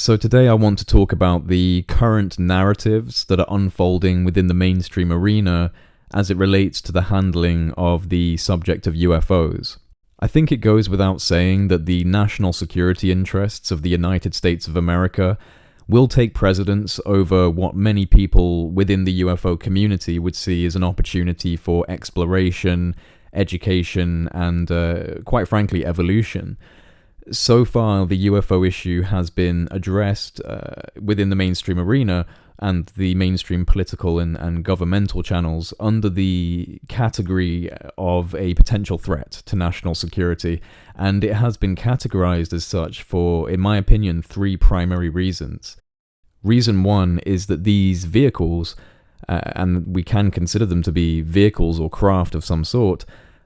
So today I want to talk about the current narratives that are unfolding within the mainstream arena as it relates to the handling of the subject of UFOs. I think it goes without saying that the national security interests of the United States of America will take precedence over what many people within the UFO community would see as an opportunity for exploration, education, and quite frankly, evolution. So far, the UFO issue has been addressed within the mainstream arena and the mainstream political and governmental channels under the category of a potential threat to national security, and it has been categorized as such for, in my opinion, three primary reasons. Reason one is that these vehicles, and we can consider them to be vehicles or craft of some sort,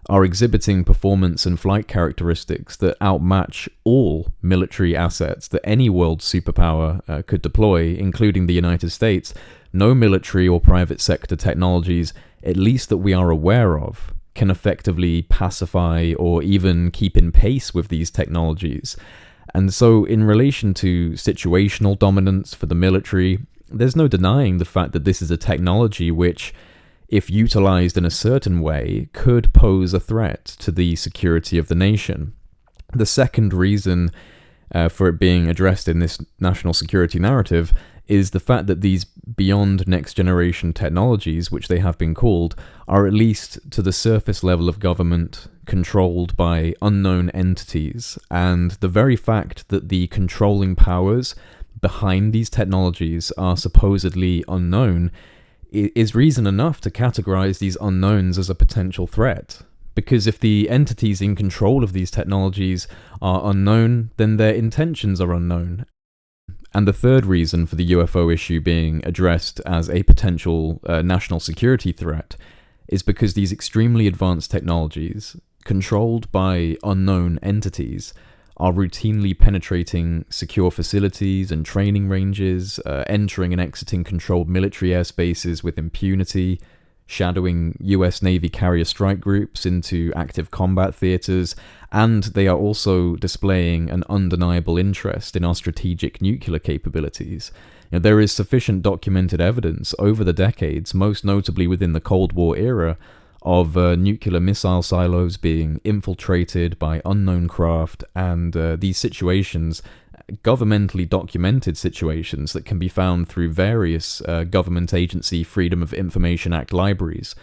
are exhibiting performance and flight characteristics that outmatch all military assets that any world superpower could deploy, including the United States. No military or private sector technologies, at least that we are aware of, can effectively pacify or even keep in pace with these technologies. And so in relation to situational dominance for the military, there's no denying the fact that this is a technology which, if utilized in a certain way, could pose a threat to the security of the nation. The second reason for it being addressed in this national security narrative is the fact that these beyond next generation technologies, which they have been called, are at least to the surface level of government controlled by unknown entities. And the very fact that the controlling powers behind these technologies are supposedly unknown is reason enough to categorize these unknowns as a potential threat. Because if the entities in control of these technologies are unknown, then their intentions are unknown. And the third reason for the UFO issue being addressed as a potential national security threat is because these extremely advanced technologies, controlled by unknown entities, are routinely penetrating secure facilities and training ranges, entering and exiting controlled military airspaces with impunity, shadowing US Navy carrier strike groups into active combat theaters, and they are also displaying an undeniable interest in our strategic nuclear capabilities. There is sufficient documented evidence over the decades, most notably within the Cold War era, of nuclear missile silos being infiltrated by unknown craft, and these situations, governmentally documented situations that can be found through various government agency Freedom of Information Act libraries.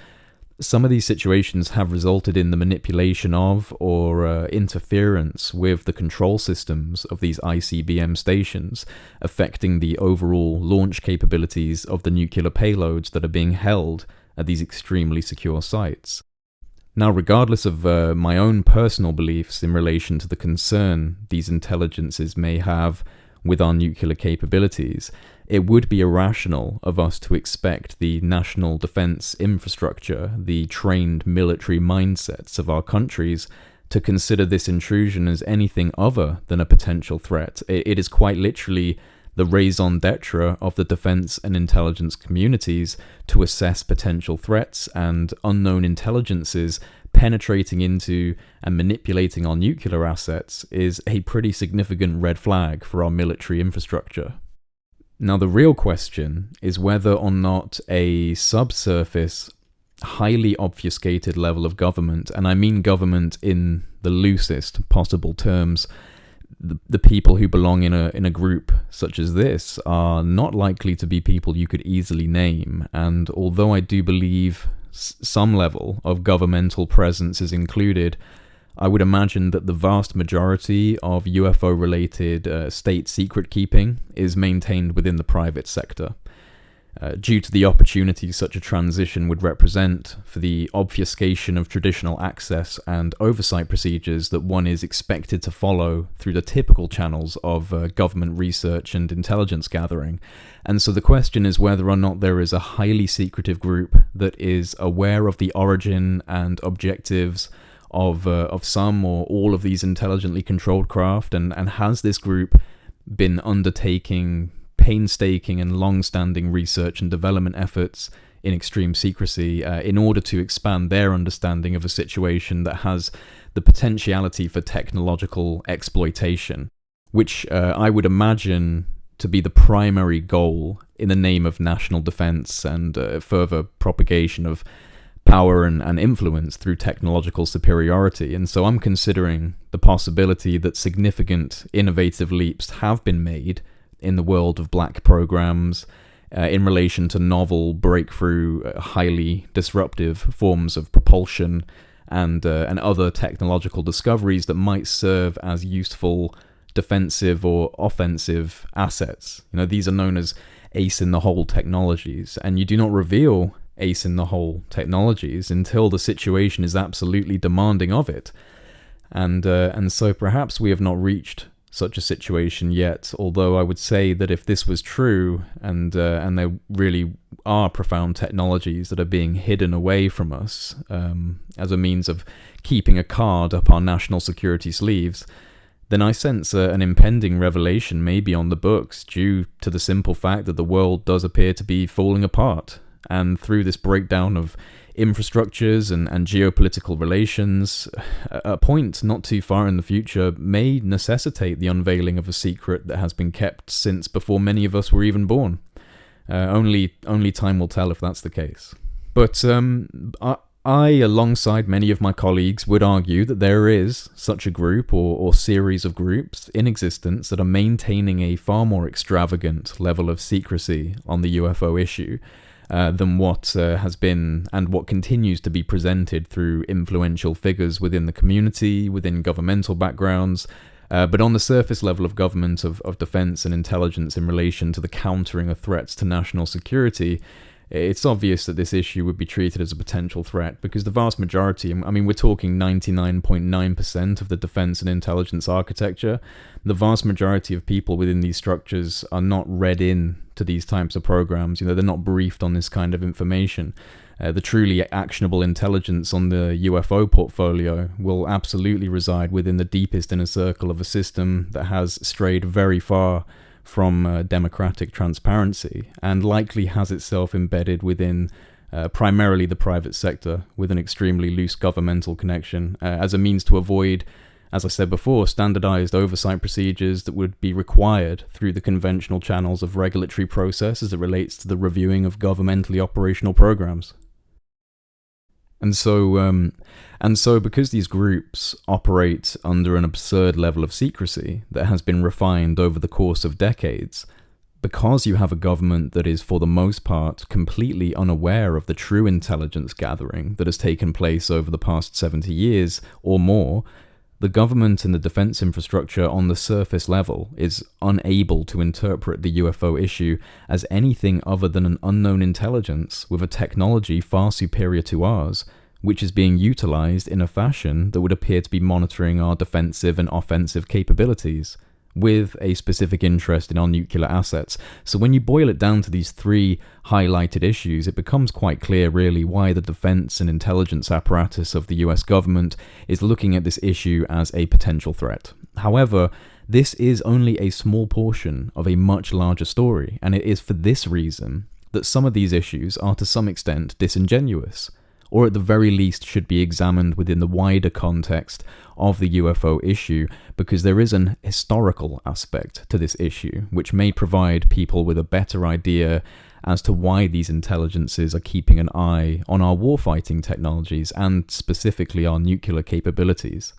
Some of these situations have resulted in the manipulation of or interference with the control systems of these ICBM stations, affecting the overall launch capabilities of the nuclear payloads that are being held at these extremely secure sites. Now, regardless of my own personal beliefs in relation to the concern these intelligences may have with our nuclear capabilities, it would be irrational of us to expect the national defense infrastructure, the trained military mindsets of our countries, to consider this intrusion as anything other than a potential threat. It is quite literally the raison d'etre of the defense and intelligence communities to assess potential threats, and unknown intelligences penetrating into and manipulating our nuclear assets is a pretty significant red flag for our military infrastructure. Now, the real question is whether or not a subsurface, highly obfuscated level of government, and I mean government in the loosest possible terms, the people who belong in a group such as this are not likely to be people you could easily name. And although I do believe some level of governmental presence is included, I would imagine that the vast majority of UFO-related state secret keeping is maintained within the private sector, due to the opportunities such a transition would represent for the obfuscation of traditional access and oversight procedures that one is expected to follow through the typical channels of government research and intelligence gathering. And so the question is whether or not there is a highly secretive group that is aware of the origin and objectives of some or all of these intelligently controlled craft, and has this group been undertaking painstaking and long-standing research and development efforts in extreme secrecy in order to expand their understanding of a situation that has the potentiality for technological exploitation, which I would imagine to be the primary goal in the name of national defense and further propagation of power and influence through technological superiority. And so I'm considering the possibility that significant innovative leaps have been made in the world of black programs in relation to novel, breakthrough, highly disruptive forms of propulsion and other technological discoveries that might serve as useful defensive or offensive assets. These are known as ace-in-the-hole technologies, and you do not reveal ace-in-the-hole technologies until the situation is absolutely demanding of it. And so perhaps we have not reached such a situation yet, although I would say that if this was true, and there really are profound technologies that are being hidden away from us as a means of keeping a card up our national security sleeves, then I sense an impending revelation may be on the books due to the simple fact that the world does appear to be falling apart. And through this breakdown of infrastructures and geopolitical relations, a point not too far in the future may necessitate the unveiling of a secret that has been kept since before many of us were even born. Only time will tell if that's the case. But I, alongside many of my colleagues, would argue that there is such a group or series of groups in existence that are maintaining a far more extravagant level of secrecy on the UFO issue than what has been and what continues to be presented through influential figures within the community, within governmental backgrounds, but on the surface level of government, of defense and intelligence in relation to the countering of threats to national security. It's obvious that this issue would be treated as a potential threat because the vast majority, we're talking 99.9% of the defense and intelligence architecture, the vast majority of people within these structures are not read in to these types of programs. They're not briefed on this kind of information. The truly actionable intelligence on the UFO portfolio will absolutely reside within the deepest inner circle of a system that has strayed very far from democratic transparency and likely has itself embedded within primarily the private sector with an extremely loose governmental connection as a means to avoid, as I said before, standardized oversight procedures that would be required through the conventional channels of regulatory process as it relates to the reviewing of governmentally operational programs. And so because these groups operate under an absurd level of secrecy that has been refined over the course of decades, because you have a government that is for the most part completely unaware of the true intelligence gathering that has taken place over the past 70 years or more, the government and the defense infrastructure on the surface level is unable to interpret the UFO issue as anything other than an unknown intelligence with a technology far superior to ours, which is being utilized in a fashion that would appear to be monitoring our defensive and offensive capabilities, with a specific interest in our nuclear assets. So when you boil it down to these three highlighted issues, it becomes quite clear really why the defense and intelligence apparatus of the US government is looking at this issue as a potential threat. However, this is only a small portion of a much larger story, and it is for this reason that some of these issues are to some extent disingenuous, or at the very least should be examined within the wider context of the UFO issue, because there is an historical aspect to this issue, which may provide people with a better idea as to why these intelligences are keeping an eye on our warfighting technologies and specifically our nuclear capabilities.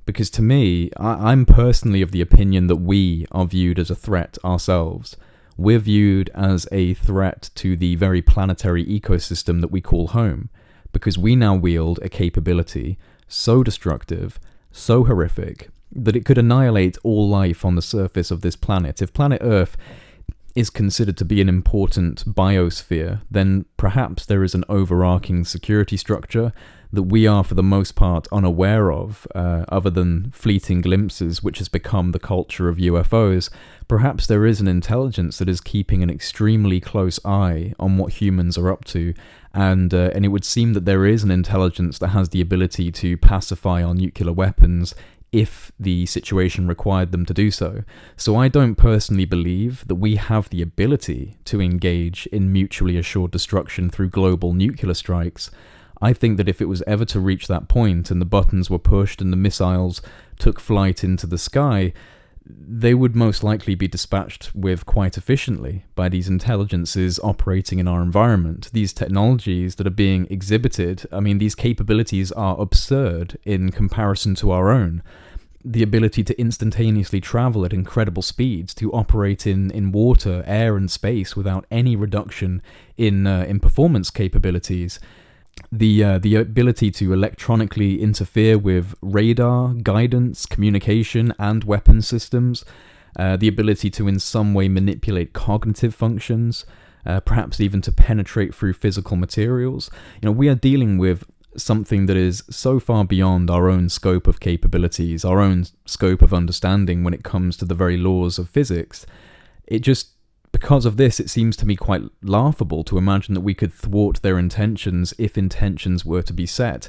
Because to me, I'm personally of the opinion that we are viewed as a threat ourselves. We're viewed as a threat to the very planetary ecosystem that we call home, because we now wield a capability so destructive, so horrific, that it could annihilate all life on the surface of this planet. If planet Earth is considered to be an important biosphere, then perhaps there is an overarching security structure that we are for the most part unaware of, other than fleeting glimpses which has become the culture of UFOs. Perhaps there is an intelligence that is keeping an extremely close eye on what humans are up to, and it would seem that there is an intelligence that has the ability to pacify our nuclear weapons if the situation required them to do so. So I don't personally believe that we have the ability to engage in mutually assured destruction through global nuclear strikes. I think that if it was ever to reach that point and the buttons were pushed and the missiles took flight into the sky, they would most likely be dispatched with quite efficiently by these intelligences operating in our environment. These technologies that are being exhibited, I mean, these capabilities are absurd in comparison to our own. The ability to instantaneously travel at incredible speeds, to operate in water, air, and space without any reduction in performance capabilities. The ability to electronically interfere with radar, guidance, communication, and weapon systems. The ability to in some way manipulate cognitive functions, perhaps even to penetrate through physical materials. We are dealing with something that is so far beyond our own scope of capabilities, our own scope of understanding when it comes to the very laws of physics. Because of this, it seems to me quite laughable to imagine that we could thwart their intentions if intentions were to be set.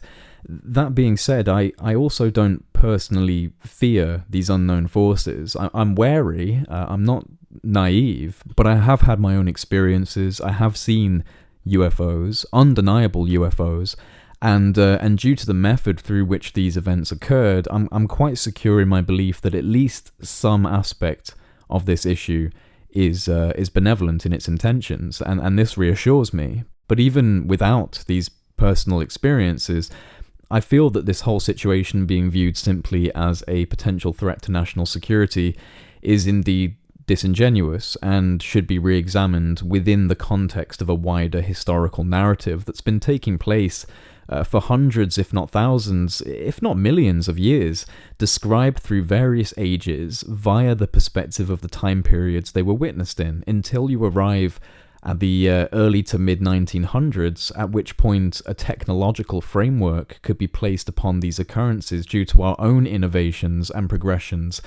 That being said, I also don't personally fear these unknown forces. I'm wary, I'm not naive, but I have had my own experiences. I have seen UFOs, undeniable UFOs, and due to the method through which these events occurred, I'm quite secure in my belief that at least some aspect of this issue is benevolent in its intentions, and this reassures me. But even without these personal experiences, I feel that this whole situation being viewed simply as a potential threat to national security is indeed disingenuous and should be re-examined within the context of a wider historical narrative that's been taking place for hundreds, if not thousands, if not millions of years, described through various ages via the perspective of the time periods they were witnessed in, until you arrive at the early to mid-1900s, at which point a technological framework could be placed upon these occurrences due to our own innovations and progressions,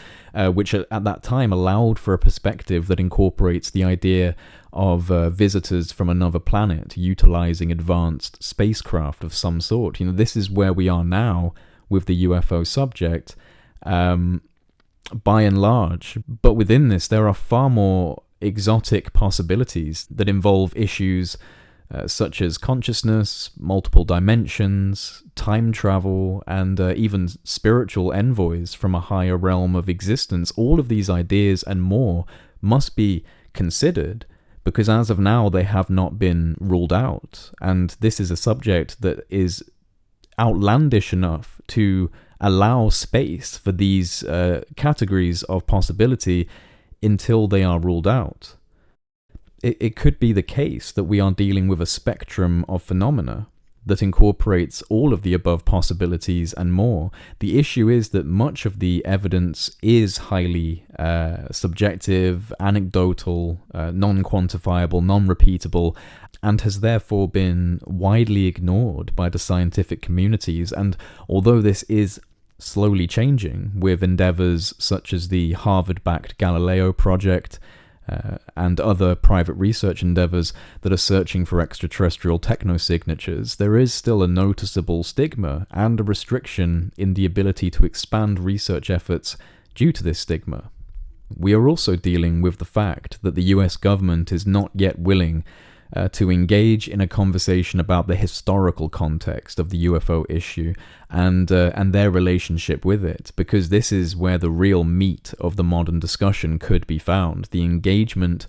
which at that time allowed for a perspective that incorporates the idea of visitors from another planet utilizing advanced spacecraft of some sort. This is where we are now with the UFO subject, by and large. But within this, there are far more exotic possibilities that involve issues such as consciousness, multiple dimensions, time travel, and even spiritual envoys from a higher realm of existence. All of these ideas and more must be considered, because as of now they have not been ruled out, and this is a subject that is outlandish enough to allow space for these categories of possibility until they are ruled out. It could be the case that we are dealing with a spectrum of phenomena that incorporates all of the above possibilities and more. The issue is that much of the evidence is highly subjective, anecdotal, non-quantifiable, non-repeatable, and has therefore been widely ignored by the scientific communities. And although this is slowly changing with endeavors such as the Harvard-backed Galileo project, and other private research endeavors that are searching for extraterrestrial technosignatures, there is still a noticeable stigma and a restriction in the ability to expand research efforts due to this stigma. We are also dealing with the fact that the US government is not yet willing to engage in a conversation about the historical context of the UFO issue and their relationship with it, because this is where the real meat of the modern discussion could be found. The engagement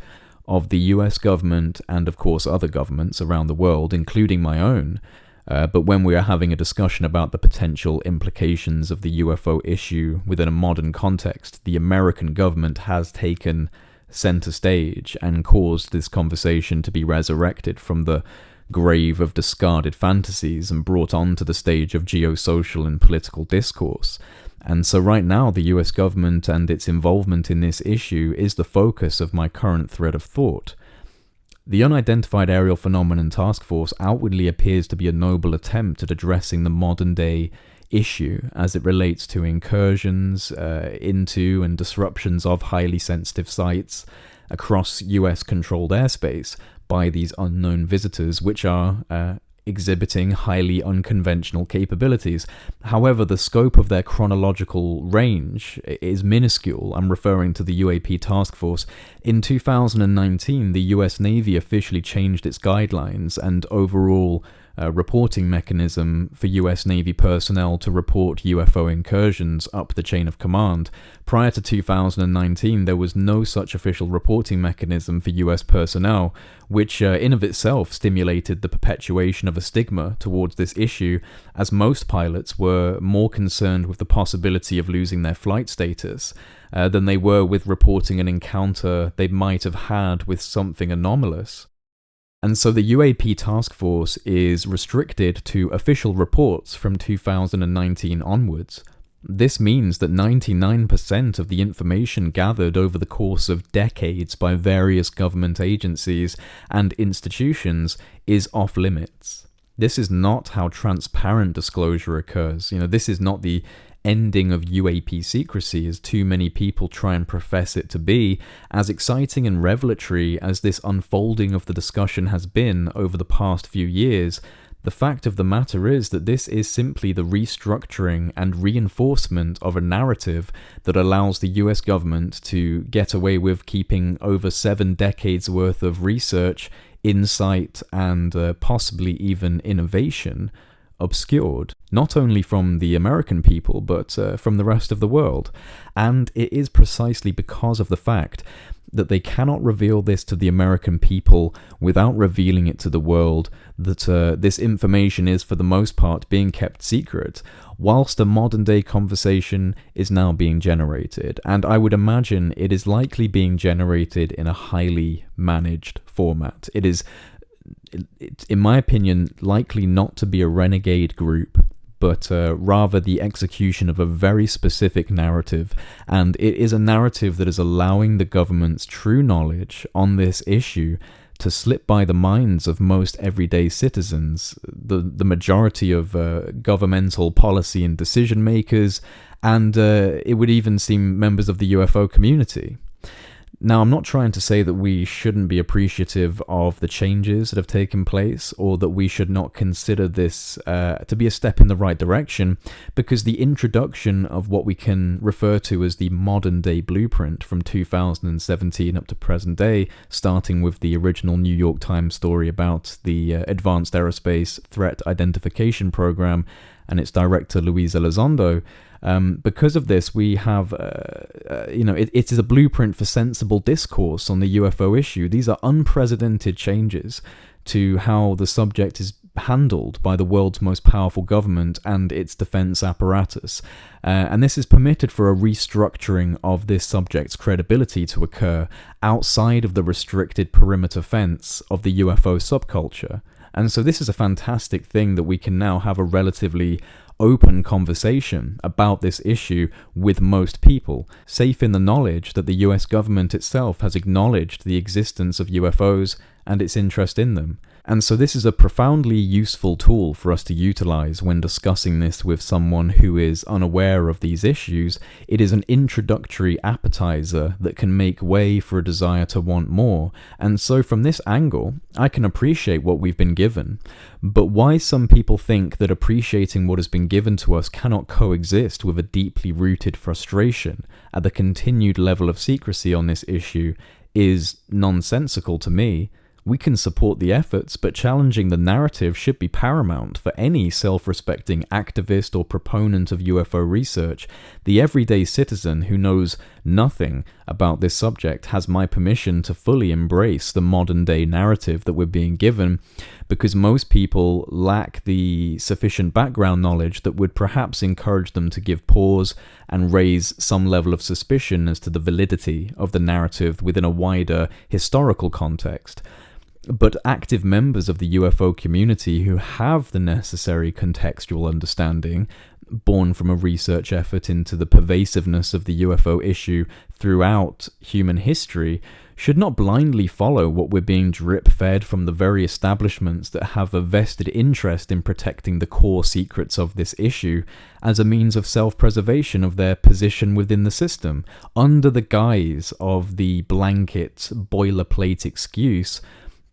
of the US government and, of course, other governments around the world, including my own. But when we are having a discussion about the potential implications of the UFO issue within a modern context, the American government has taken center stage and caused this conversation to be resurrected from the grave of discarded fantasies and brought onto the stage of geosocial and political discourse. And so right now the US government and its involvement in this issue is the focus of my current thread of thought. The Unidentified Aerial Phenomenon Task Force outwardly appears to be a noble attempt at addressing the modern day issue as it relates to incursions into and disruptions of highly sensitive sites across US-controlled airspace by these unknown visitors, which are exhibiting highly unconventional capabilities. However, the scope of their chronological range is minuscule. I'm referring to the UAP task force. In 2019, the US Navy officially changed its guidelines and overall reporting mechanism for US Navy personnel to report UFO incursions up the chain of command. Prior to 2019, there was no such official reporting mechanism for US personnel, which in of itself stimulated the perpetuation of a stigma towards this issue, as most pilots were more concerned with the possibility of losing their flight status than they were with reporting an encounter they might have had with something anomalous. And so the UAP task force is restricted to official reports from 2019 onwards. This means that 99% of the information gathered over the course of decades by various government agencies and institutions is off limits. This is not how transparent disclosure occurs. This is not the ending of UAP secrecy, as too many people try and profess it to be. As exciting and revelatory as this unfolding of the discussion has been over the past few years, the fact of the matter is that this is simply the restructuring and reinforcement of a narrative that allows the US government to get away with keeping over 7 decades worth of research, insight, and possibly even innovation obscured, not only from the American people, but from the rest of the world. And it is precisely because of the fact that they cannot reveal this to the American people without revealing it to the world that this information is, for the most part, being kept secret, whilst a modern-day conversation is now being generated. And I would imagine it is likely being generated in a highly managed format. It is, in my opinion, likely not to be a renegade group, but rather the execution of a very specific narrative. And it is a narrative that is allowing the government's true knowledge on this issue to slip by the minds of most everyday citizens, the majority of governmental policy and decision makers, and it would even seem members of the UFO community. Now, I'm not trying to say that we shouldn't be appreciative of the changes that have taken place, or that we should not consider this to be a step in the right direction, because the introduction of what we can refer to as the modern-day blueprint from 2017 up to present day, starting with the original New York Times story about the Advanced Aerospace Threat Identification Program and its director, Luis Elizondo. Because of this, we have, it is a blueprint for sensible discourse on the UFO issue. These are unprecedented changes to how the subject is handled by the world's most powerful government and its defense apparatus. And this is permitted for a restructuring of this subject's credibility to occur outside of the restricted perimeter fence of the UFO subculture. And so this is a fantastic thing that we can now have a relatively open conversation about this issue with most people, safe in the knowledge that the US government itself has acknowledged the existence of UFOs and its interest in them. And so this is a profoundly useful tool for us to utilize when discussing this with someone who is unaware of these issues. It is an introductory appetizer that can make way for a desire to want more. And so from this angle, I can appreciate what we've been given. But why some people think that appreciating what has been given to us cannot coexist with a deeply rooted frustration at the continued level of secrecy on this issue is nonsensical to me. We can support the efforts, but challenging the narrative should be paramount for any self-respecting activist or proponent of UFO research. The everyday citizen who knows nothing about this subject has my permission to fully embrace the modern-day narrative that we're being given, because most people lack the sufficient background knowledge that would perhaps encourage them to give pause and raise some level of suspicion as to the validity of the narrative within a wider historical context. But active members of the UFO community who have the necessary contextual understanding, born from a research effort into the pervasiveness of the UFO issue throughout human history, should not blindly follow what we're being drip-fed from the very establishments that have a vested interest in protecting the core secrets of this issue as a means of self-preservation of their position within the system, under the guise of the blanket boilerplate excuse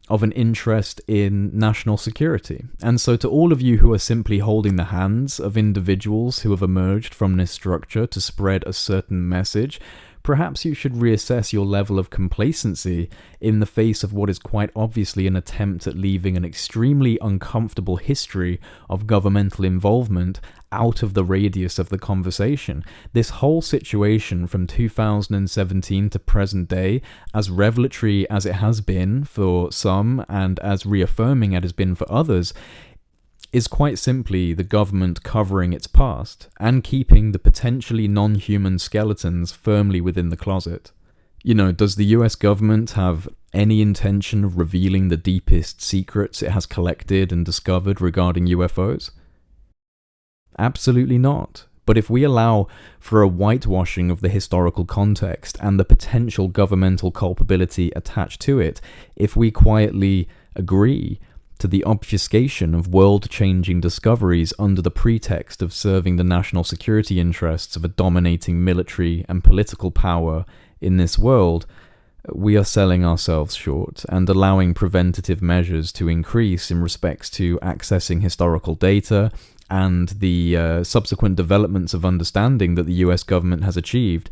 of an interest in national security. And so to all of you who are simply holding the hands of individuals who have emerged from this structure to spread a certain message, perhaps you should reassess your level of complacency in the face of what is quite obviously an attempt at leaving an extremely uncomfortable history of governmental involvement out of the radius of the conversation. This whole situation from 2017 to present day, as revelatory as it has been for some and as reaffirming as it has been for others, is quite simply the government covering its past and keeping the potentially non-human skeletons firmly within the closet. Does the US government have any intention of revealing the deepest secrets it has collected and discovered regarding UFOs? Absolutely not. But if we allow for a whitewashing of the historical context and the potential governmental culpability attached to it, if we quietly agree to the obfuscation of world-changing discoveries under the pretext of serving the national security interests of a dominating military and political power in this world, we are selling ourselves short and allowing preventative measures to increase in respects to accessing historical data and the subsequent developments of understanding that the US government has achieved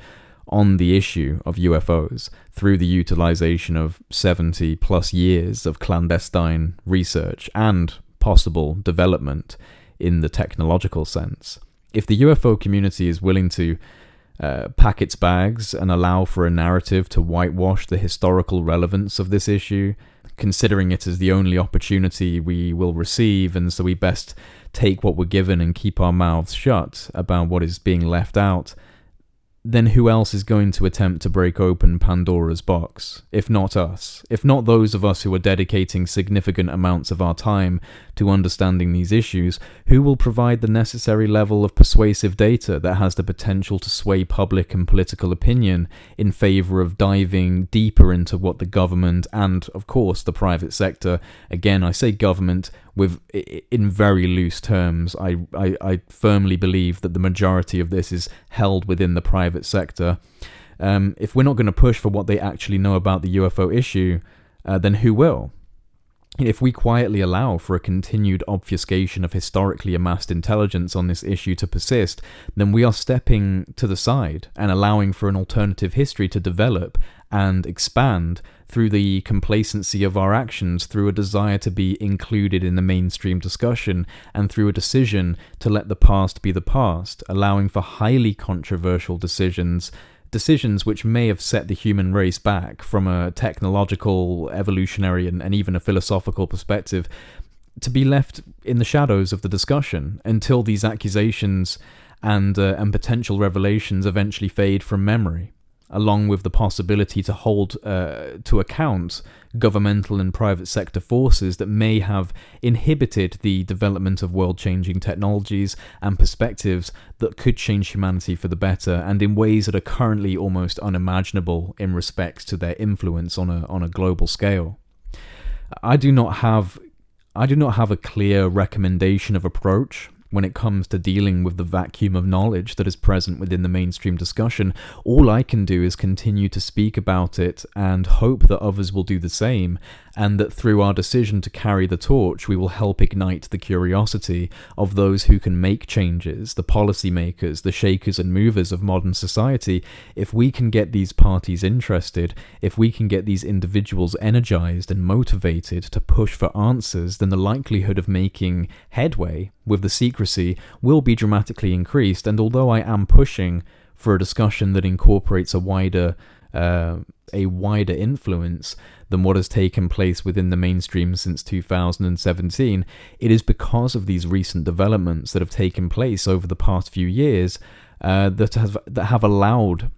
on the issue of UFOs through the utilization of 70 plus years of clandestine research and possible development in the technological sense. If the UFO community is willing to pack its bags and allow for a narrative to whitewash the historical relevance of this issue, considering it as the only opportunity we will receive, and so we best take what we're given and keep our mouths shut about what is being left out, then who else is going to attempt to break open Pandora's box, if not us? If not those of us who are dedicating significant amounts of our time to understanding these issues, who will provide the necessary level of persuasive data that has the potential to sway public and political opinion in favor of diving deeper into what the government and, of course, the private sector, again, I say government in very loose terms. I firmly believe that the majority of this is held within the private sector. If we're not going to push for what they actually know about the UFO issue, then who will? If we quietly allow for a continued obfuscation of historically amassed intelligence on this issue to persist, then we are stepping to the side and allowing for an alternative history to develop and expand through the complacency of our actions, through a desire to be included in the mainstream discussion, and through a decision to let the past be the past, allowing for highly controversial decisions which may have set the human race back from a technological, evolutionary, and even a philosophical perspective, to be left in the shadows of the discussion until these accusations and potential revelations eventually fade from memory, along with the possibility to hold to account governmental and private sector forces that may have inhibited the development of world-changing technologies and perspectives that could change humanity for the better, and in ways that are currently almost unimaginable in respects to their influence on a global scale. I do not have a clear recommendation of approach when it comes to dealing with the vacuum of knowledge that is present within the mainstream discussion. All I can do is continue to speak about it and hope that others will do the same, and that through our decision to carry the torch, we will help ignite the curiosity of those who can make changes, the policymakers, the shakers and movers of modern society. If we can get these parties interested, if we can get these individuals energized and motivated to push for answers, then the likelihood of making headway with the secrecy will be dramatically increased. And although I am pushing for a discussion that incorporates a wider influence than what has taken place within the mainstream since 2017, it is because of these recent developments that have taken place over the past few years that have allowed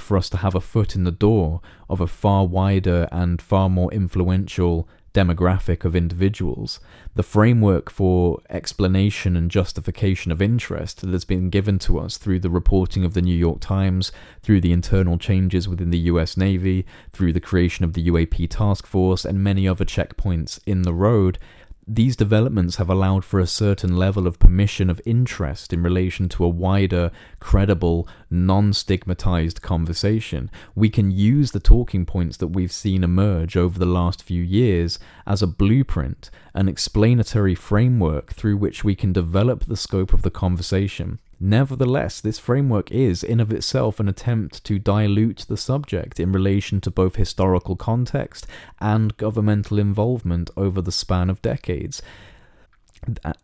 for us to have a foot in the door of a far wider and far more influential demographic of individuals. The framework for explanation and justification of interest that has been given to us through the reporting of the New York Times, through the internal changes within the US Navy, through the creation of the UAP task force, and many other checkpoints in the road, these developments have allowed for a certain level of permission of interest in relation to a wider, credible, non-stigmatized conversation. We can use the talking points that we've seen emerge over the last few years as a blueprint, an explanatory framework through which we can develop the scope of the conversation, Nevertheless, this framework is, in of itself, an attempt to dilute the subject in relation to both historical context and governmental involvement over the span of decades.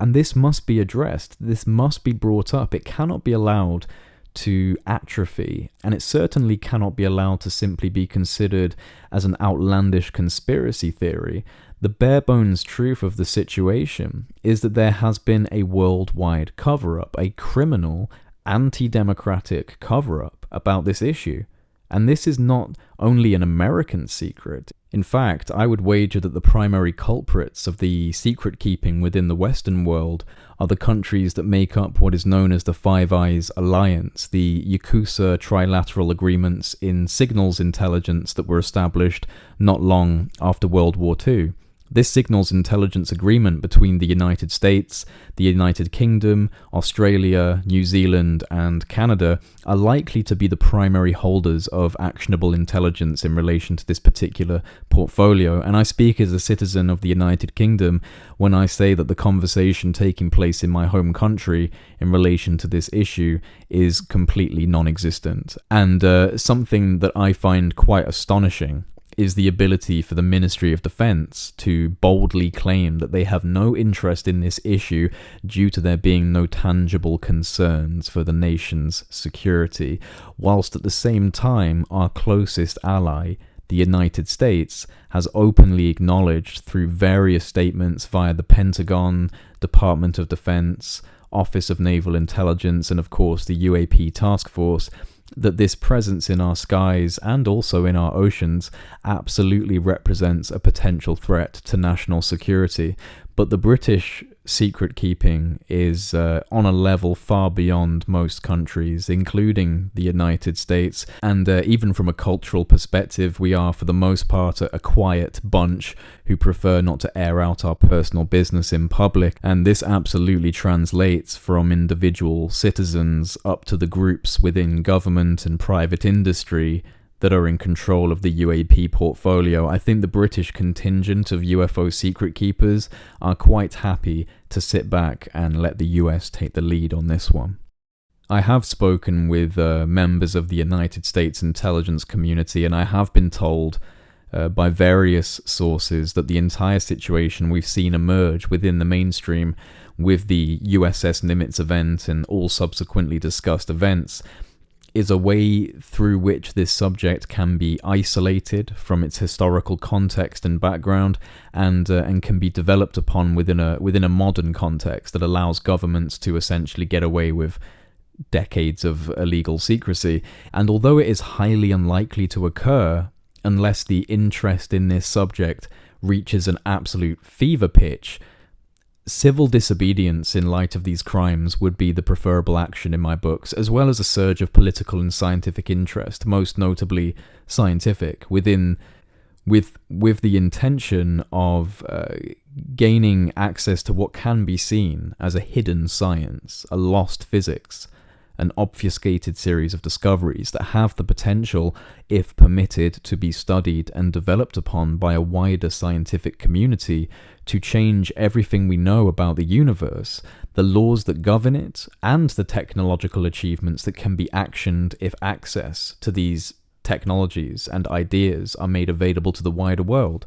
And this must be addressed. This must be brought up. It cannot be allowed to atrophy, and it certainly cannot be allowed to simply be considered as an outlandish conspiracy theory. The bare bones truth of the situation is that there has been a worldwide cover-up, a criminal, anti-democratic cover-up about this issue. And this is not only an American secret. In fact, I would wager that the primary culprits of the secret keeping within the Western world are the countries that make up what is known as the Five Eyes Alliance, the Yakuza trilateral agreements in signals intelligence that were established not long after World War II. This signals intelligence agreement between the United States, the United Kingdom, Australia, New Zealand, and Canada are likely to be the primary holders of actionable intelligence in relation to this particular portfolio. And I speak as a citizen of the United Kingdom when I say that the conversation taking place in my home country in relation to this issue is completely non-existent. And something that I find quite astonishing is the ability for the Ministry of Defense to boldly claim that they have no interest in this issue due to there being no tangible concerns for the nation's security, whilst at the same time our closest ally, the United States, has openly acknowledged through various statements via the Pentagon, Department of Defense, Office of Naval Intelligence, and of course the UAP task force, that this presence in our skies and also in our oceans absolutely represents a potential threat to national security. But the British secret keeping is on a level far beyond most countries, including the United States. And even from a cultural perspective, we are for the most part a quiet bunch who prefer not to air out our personal business in public. And this absolutely translates from individual citizens up to the groups within government and private industry that are in control of the UAP portfolio. I think the British contingent of UFO secret keepers are quite happy to sit back and let the US take the lead on this one. I have spoken with members of the United States intelligence community, and I have been told by various sources that the entire situation we've seen emerge within the mainstream with the USS Nimitz event and all subsequently discussed events is a way through which this subject can be isolated from its historical context and background, and can be developed upon within a modern context that allows governments to essentially get away with decades of illegal secrecy. And although it is highly unlikely to occur unless the interest in this subject reaches an absolute fever pitch, civil disobedience in light of these crimes would be the preferable action in my books, as well as a surge of political and scientific interest, most notably scientific, with the intention of gaining access to what can be seen as a hidden science, a lost physics, an obfuscated series of discoveries that have the potential, if permitted, to be studied and developed upon by a wider scientific community to change everything we know about the universe, the laws that govern it, and the technological achievements that can be actioned if access to these technologies and ideas are made available to the wider world.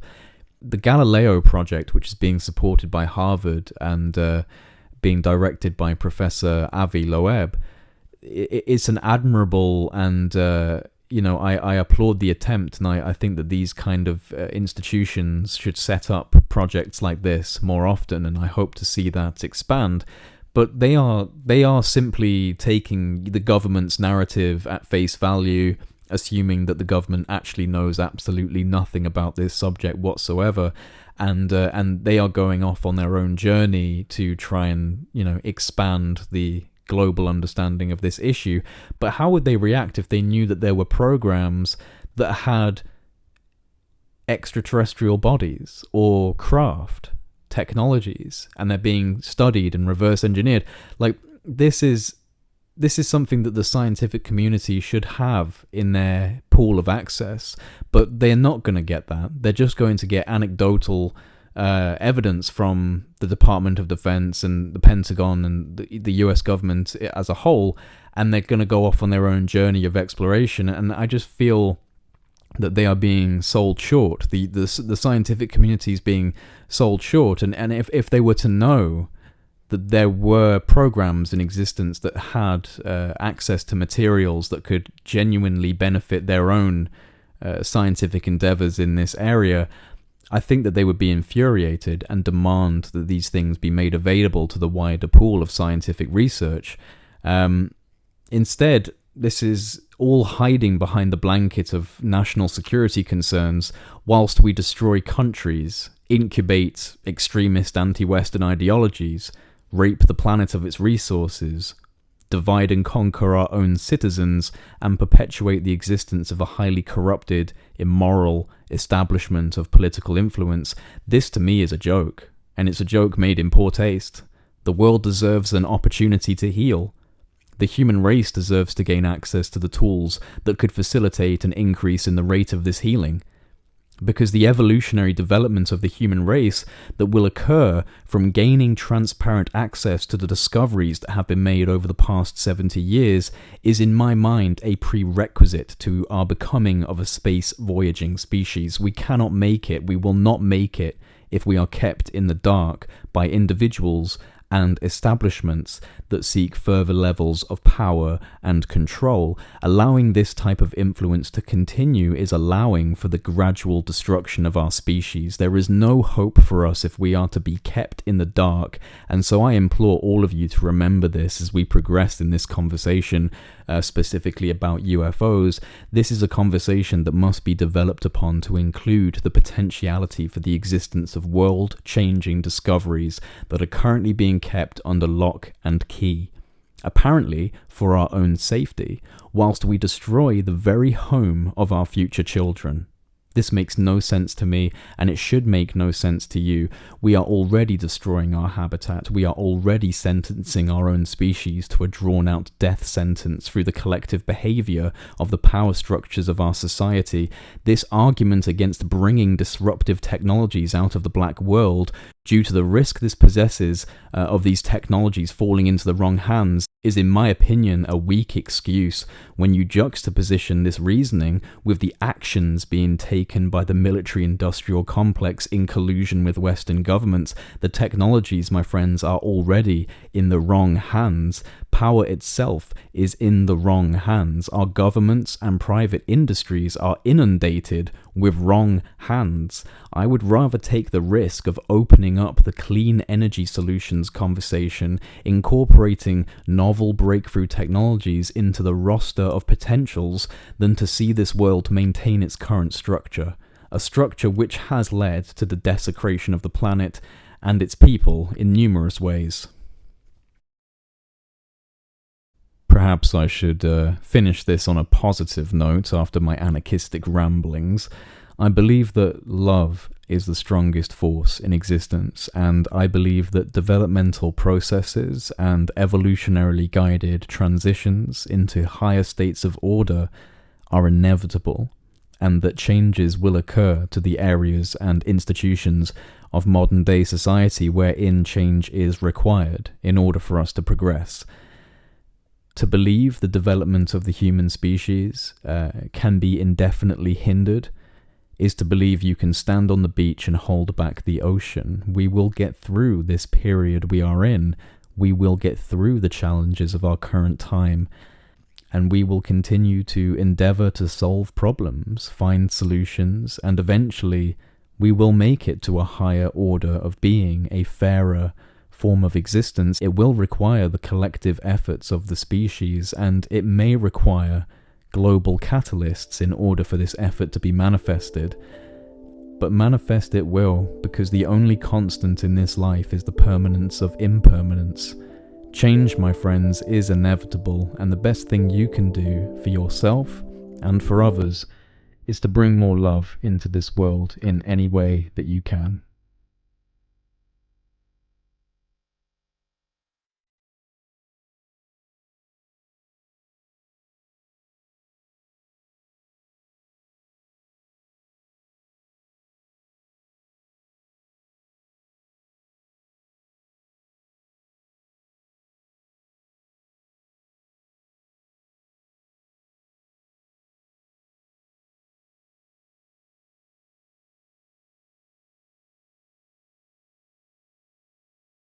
The Galileo project, which is being supported by Harvard and being directed by Professor Avi Loeb, it's an admirable and I applaud the attempt, and I think that these kind of institutions should set up projects like this more often, and I hope to see that expand. But they are simply taking the government's narrative at face value, assuming that the government actually knows absolutely nothing about this subject whatsoever, and they are going off on their own journey to try and expand the global understanding of this issue. But how would they react if they knew that there were programs that had extraterrestrial bodies or craft technologies and they're being studied and reverse engineered? Like, this is something that the scientific community should have in their pool of access, but they're not going to get that. They're just going to get anecdotal evidence from the Department of Defense and the Pentagon and the US government as a whole, and they're going to go off on their own journey of exploration. And I just feel that they are being sold short. The scientific community is being sold short. And if they were to know that there were programs in existence that had access to materials that could genuinely benefit their own scientific endeavors in this area, I think that they would be infuriated and demand that these things be made available to the wider pool of scientific research. Instead, this is all hiding behind the blanket of national security concerns whilst we destroy countries, incubate extremist anti-Western ideologies, rape the planet of its resources, divide and conquer our own citizens, and perpetuate the existence of a highly corrupted, immoral establishment of political influence. This to me is a joke, and it's a joke made in poor taste. The world deserves an opportunity to heal. The human race deserves to gain access to the tools that could facilitate an increase in the rate of this healing. Because the evolutionary development of the human race that will occur from gaining transparent access to the discoveries that have been made over the past 70 years is, in my mind, a prerequisite to our becoming of a space voyaging species. We cannot make it, we will not make it, if we are kept in the dark by individuals and establishments that seek further levels of power and control. Allowing this type of influence to continue is allowing for the gradual destruction of our species. There is no hope for us if we are to be kept in the dark, and so I implore all of you to remember this as we progress in this conversation, specifically about UFOs. This is a conversation that must be developed upon to include the potentiality for the existence of world-changing discoveries that are currently being kept under lock and key, apparently for our own safety, whilst we destroy the very home of our future children. This makes no sense to me, and it should make no sense to you. We are already destroying our habitat. We are already sentencing our own species to a drawn-out death sentence through the collective behavior of the power structures of our society. This argument against bringing disruptive technologies out of the black world, due to the risk this possesses of these technologies falling into the wrong hands, is, in my opinion, a weak excuse when you juxtaposition this reasoning with the actions being taken by the military-industrial complex in collusion with Western governments. The technologies, my friends, are already in the wrong hands. Power itself is in the wrong hands. Our governments and private industries are inundated with wrong hands. I would rather take the risk of opening up the clean energy solutions conversation, incorporating novel breakthrough technologies into the roster of potentials, than to see this world maintain its current structure, a structure which has led to the desecration of the planet and its people in numerous ways. Perhaps I should finish this on a positive note after my anarchistic ramblings. I believe that love is the strongest force in existence, and I believe that developmental processes and evolutionarily guided transitions into higher states of order are inevitable, and that changes will occur to the areas and institutions of modern-day society wherein change is required in order for us to progress. To believe the development of the human species can be indefinitely hindered is to believe you can stand on the beach and hold back the ocean. We will get through this period we are in. We will get through the challenges of our current time, and we will continue to endeavor to solve problems, find solutions, and eventually we will make it to a higher order of being, a fairer form of existence. It will require the collective efforts of the species, and it may require global catalysts in order for this effort to be manifested. But manifest it will, because the only constant in this life is the permanence of impermanence. Change, my friends, is inevitable, and the best thing you can do for yourself and for others is to bring more love into this world in any way that you can.